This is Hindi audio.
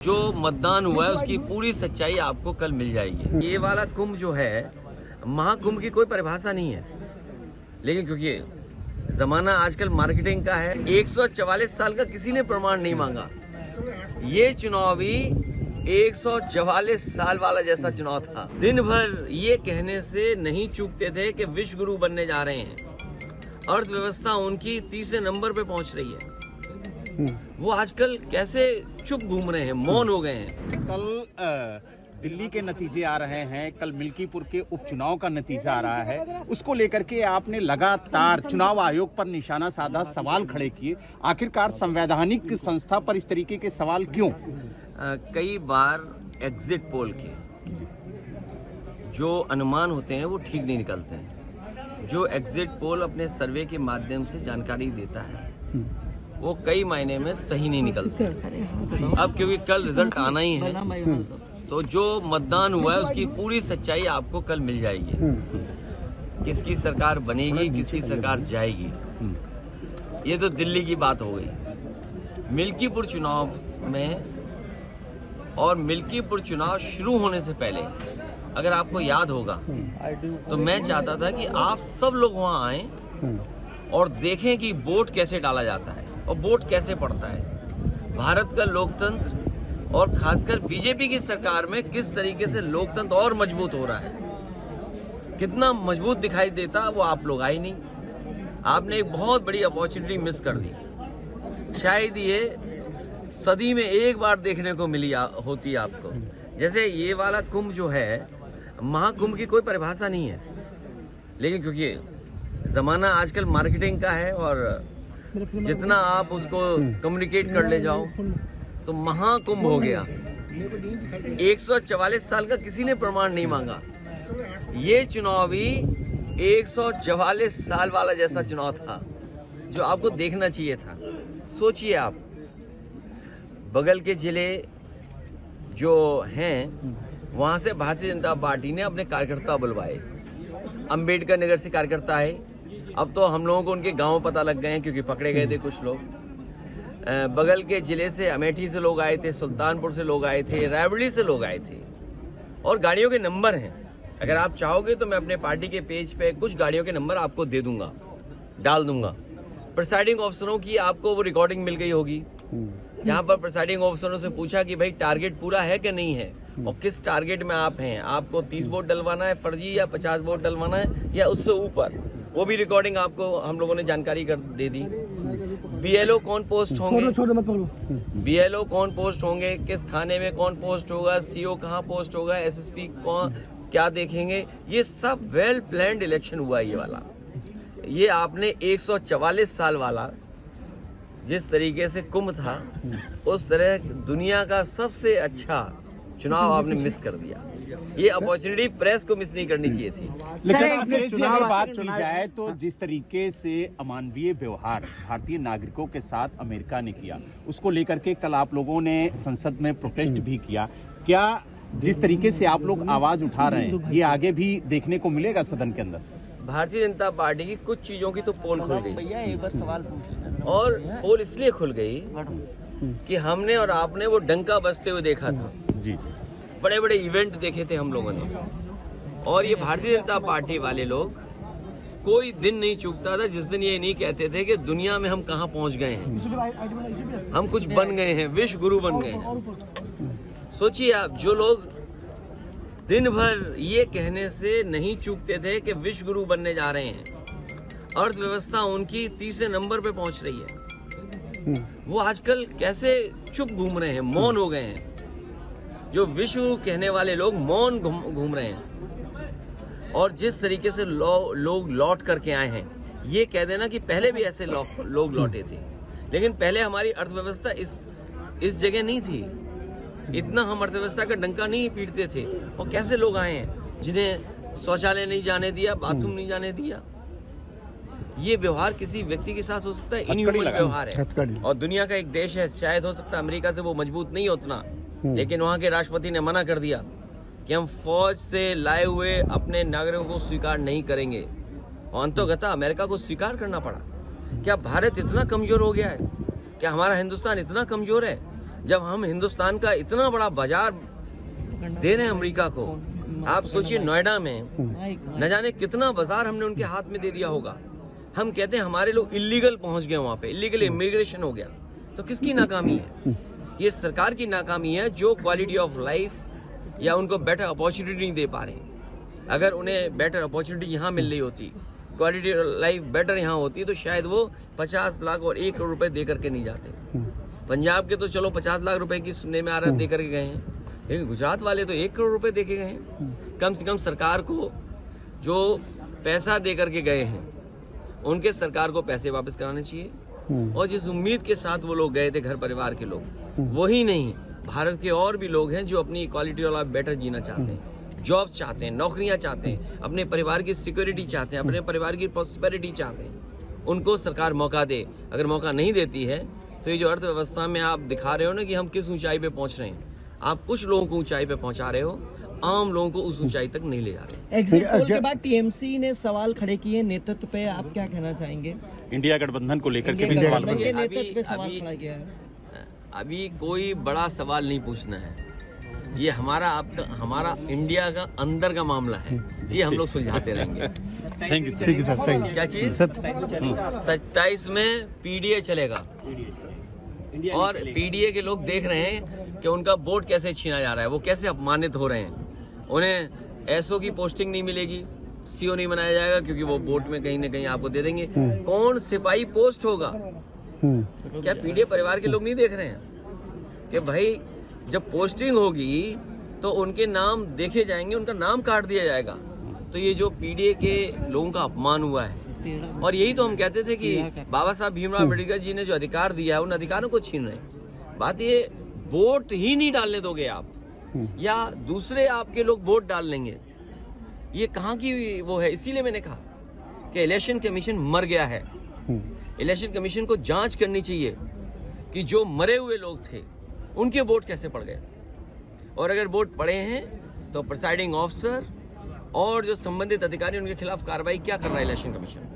जो मतदान हुआ है उसकी पूरी सच्चाई आपको कल मिल जाएगी। ये वाला कुंभ जो है, महाकुंभ की कोई परिभाषा नहीं है, लेकिन क्योंकि जमाना आजकल मार्केटिंग का है, 144 साल का किसी ने प्रमाण नहीं मांगा। ये चुनाव भी 144 साल वाला जैसा चुनाव था। दिन भर ये कहने से नहीं चूकते थे कि विश्व गुरु बनने जा रहे हैं, अर्थव्यवस्था उनकी तीसरे नंबर पे पहुंच रही है। वो आजकल कैसे चुप घूम रहे हैं, मौन हो गए हैं। कल दिल्ली के नतीजे आ रहे हैं, कल मिल्कीपुर के उपचुनाव का नतीजा आ रहा है, उसको लेकर के आपने लगातार चुनाव आयोग पर निशाना साधा, सवाल खड़े किए। आखिरकार संवैधानिक संस्था पर इस तरीके के सवाल क्यों? कई बार एग्जिट पोल के जो अनुमान होते हैं वो ठीक नहीं निकलते हैं। जो एग्जिट पोल अपने सर्वे के माध्यम से जानकारी देता है वो कई मायने में सही नहीं निकलता। अब क्योंकि कल रिजल्ट आना ही है, तो जो मतदान हुआ है उसकी पूरी सच्चाई आपको कल मिल जाएगी। किसकी सरकार बनेगी, किसकी सरकार जाएगी, ये तो दिल्ली की बात हो गई। मिल्कीपुर चुनाव में और मिल्कीपुर चुनाव शुरू होने से पहले अगर आपको याद होगा तो मैं चाहता था कि आप सब लोग वहां आएं और देखें कि वोट कैसे डाला जाता है और वोट कैसे पड़ता है। भारत का लोकतंत्र और खासकर बीजेपी की सरकार में किस तरीके से लोकतंत्र और मजबूत हो रहा है, कितना मजबूत दिखाई देता, वो आप लोग आए नहीं। आपने एक बहुत बड़ी अपॉर्चुनिटी मिस कर दी। शायद ये सदी में एक बार देखने को मिली होती आपको। जैसे ये वाला कुंभ जो है, महाकुंभ की कोई परिभाषा नहीं है, लेकिन क्योंकि जमाना आजकल मार्केटिंग का है और जितना आप उसको कम्युनिकेट कर ले जाओ तो महाकुंभ हो गया। 144 साल का किसी ने प्रमाण नहीं मांगा। ये चुनाव भी 144 साल वाला जैसा चुनाव था जो आपको देखना चाहिए था। सोचिए आप, बगल के जिले जो हैं वहां से भारतीय जनता पार्टी ने अपने कार्यकर्ता बुलवाए। अंबेडकर नगर से कार्यकर्ता है, अब तो हम लोगों को उनके गांव पता लग गए हैं क्योंकि पकड़े गए थे कुछ लोग। बगल के जिले से अमेठी से लोग आए थे, सुल्तानपुर से लोग आए थे, रायबरेली से लोग आए थे, और गाड़ियों के नंबर हैं। अगर आप चाहोगे तो मैं अपने पार्टी के पेज पे कुछ गाड़ियों के नंबर आपको दे दूंगा, डाल दूंगा। प्रिसाइडिंग ऑफिसरों की आपको वो रिकॉर्डिंग मिल गई होगी, जहां पर प्रिसाइडिंग ऑफिसरों से पूछा कि भाई टारगेट पूरा है कि नहीं है और किस टारगेट में आप हैं, आपको 30 वोट डलवाना है फर्जी या 50 वोट डलवाना है या उससे ऊपर, वो भी रिकॉर्डिंग आपको हम लोगों ने जानकारी कर दे दी। बीएलओ कौन पोस्ट होंगे, बीएलओ कौन पोस्ट होंगे, किस थाने में कौन पोस्ट होगा, सीओ कहाँ पोस्ट होगा, एसएसपी कौन क्या देखेंगे, ये सब वेल प्लान्ड इलेक्शन हुआ। ये वाला, ये आपने 144 साल वाला जिस तरीके से कुंभ था, उस तरह दुनिया का सबसे अच्छा चुनाव आपने मिस कर दिया। ये अपॉर्चुनिटी प्रेस को मिस नहीं करनी चाहिए थी। लेकिन चुनाव बात की जाए तो जिस तरीके से अमानवीय व्यवहार भारतीय नागरिकों के साथ अमेरिका ने किया, उसको लेकर के कल आप लोगों ने संसद में प्रोटेस्ट भी किया। क्या जिस तरीके से आप लोग आवाज उठा रहे हैं ये आगे भी देखने को मिलेगा सदन के अंदर? भारतीय जनता पार्टी की कुछ चीजों की तो पोल खुल गई, एक बार सवाल और पोल इसलिए खुल गई कि हमने और आपने वो डंका बजते हुए देखा था। जी, बड़े बड़े इवेंट देखे थे हम लोगों ने, और ये भारतीय जनता पार्टी वाले लोग कोई दिन नहीं चूकता था जिस दिन ये नहीं कहते थे कि दुनिया में हम कहां पहुंच गए हैं, हम कुछ बन गए हैं, विश्व गुरु बन गए हैं। सोचिए आप, जो लोग दिन भर ये कहने से नहीं चूकते थे कि विश्व गुरु बनने जा रहे हैं, अर्थव्यवस्था उनकी तीसरे नंबर पे पहुंच रही है, वो आजकल कैसे चुप घूम रहे हैं, मौन हो गए हैं। जो विश्व कहने वाले लोग मौन घूम रहे हैं, और जिस तरीके से लोग लौट करके आए हैं, ये कह देना कि पहले भी ऐसे लोग लौटे थे, लेकिन पहले हमारी अर्थव्यवस्था इस जगह नहीं थी, इतना हम अर्थव्यवस्था का डंका नहीं पीटते थे। और कैसे लोग आए हैं जिन्हें शौचालय नहीं जाने दिया, बाथरूम नहीं जाने दिया। ये व्यवहार किसी व्यक्ति के साथ हो सकता है, इनह्यूमन व्यवहार है। और दुनिया का एक देश है, शायद हो सकता है अमेरिका से वो मजबूत नहीं उतना, लेकिन वहां के राष्ट्रपति ने मना कर दिया कि हम फौज से लाए हुए अपने नागरिकों को स्वीकार नहीं करेंगे, और अंततः अमेरिका को स्वीकार करना पड़ा। क्या भारत इतना कमजोर हो गया है? क्या हमारा हिंदुस्तान इतना कमजोर है जब हम हिंदुस्तान का इतना बड़ा बाजार दे रहे हैं अमेरिका को, आप सोचिए नोएडा में न जाने कितना बाजार हमने उनके हाथ में दे दिया होगा। हम कहते हैं हमारे लोग इलीगल पहुंच गए वहां पे, इलीगल इमिग्रेशन हो गया। तो किसकी नाकामी है? ये सरकार की नाकामी है जो क्वालिटी ऑफ लाइफ या उनको बेटर अपॉर्चुनिटी नहीं दे पा रहे। अगर उन्हें बेटर अपॉर्चुनिटी यहाँ मिल रही होती, क्वालिटी लाइफ बेटर यहाँ होती, तो शायद वो 50 लाख और 1 करोड़ रुपए दे करके नहीं जाते। पंजाब के तो चलो 50 लाख रुपए की सुनने में आ रहा है दे करके गए हैं, लेकिन गुजरात वाले तो 1 करोड़ रुपए दे के गए हैं। कम से कम सरकार को जो पैसा दे करके गए हैं उनके सरकार को पैसे वापस कराने चाहिए। और जिस उम्मीद के साथ वो लोग गए थे, घर परिवार के लोग, वही नहीं, भारत के और भी लोग हैं जो अपनी क्वालिटी वाला बेटर जीना चाहते हैं, जॉब्स चाहते हैं, नौकरियां चाहते हैं, अपने परिवार की सिक्योरिटी चाहते हैं, अपने परिवार की प्रॉस्पेरिटी चाहते हैं। उनको सरकार मौका दे। अगर मौका नहीं देती है तो ये जो अर्थव्यवस्था में आप दिखा रहे हो ना कि हम किस ऊंचाई पे पहुंच रहे हैं, आप कुछ लोगों को ऊंचाई पे पहुंचा रहे हो, आम लोगों को उस ऊंचाई तक नहीं ले जा रहे। एग्जिट पोल के बाद टीएमसी ने सवाल खड़े किए नेतृत्व पे, आप क्या कहना चाहेंगे? इंडिया गठबंधन को लेकर के भी सवाल गठबंधन के खड़े। नेतृत्व पे सवाल खड़ा किया है। अभी कोई बड़ा सवाल नहीं पूछना है, ये हमारा इंडिया का अंदर का मामला है, ये हम लोग सुलझाते रहेंगे। Thank you. ठीक है सर, थैंक यू। क्या चीज? 27 में पीडीए चलेगा और पीडीए के लोग देख रहे हैं कि उनका वोट कैसे छीना जा रहा है, वो कैसे अपमानित हो रहे हैं। उन्हें एसओ की पोस्टिंग नहीं मिलेगी, सीओ नहीं बनाया जाएगा क्योंकि वो वोट में कहीं ना कहीं आपको दे देंगे। कौन सिपाही पोस्ट होगा? क्या पीडीए परिवार के लोग नहीं देख रहे हैं कि भाई जब पोस्टिंग होगी तो उनके नाम देखे जाएंगे, उनका नाम काट दिया जाएगा। तो ये जो पीडीए के लोगों का अपमान हुआ है, और यही तो हम कहते थे कि बाबा साहब भीमराव अम्बेडकर जी ने जो अधिकार दिया है उन अधिकारों को छीन रहे हैं। बात ये वोट ही नहीं डालने दोगे आप, या दूसरे आपके लोग वोट डाल लेंगे, ये कहाँ की वो है? इसीलिए मैंने कहा कि इलेक्शन कमीशन मर गया है। इलेक्शन कमीशन को जांच करनी चाहिए कि जो मरे हुए लोग थे उनके वोट कैसे पड़ गए, और अगर वोट पड़े हैं तो प्रिसाइडिंग ऑफिसर और जो संबंधित अधिकारी उनके खिलाफ कार्रवाई क्या कर रहा है इलेक्शन कमीशन।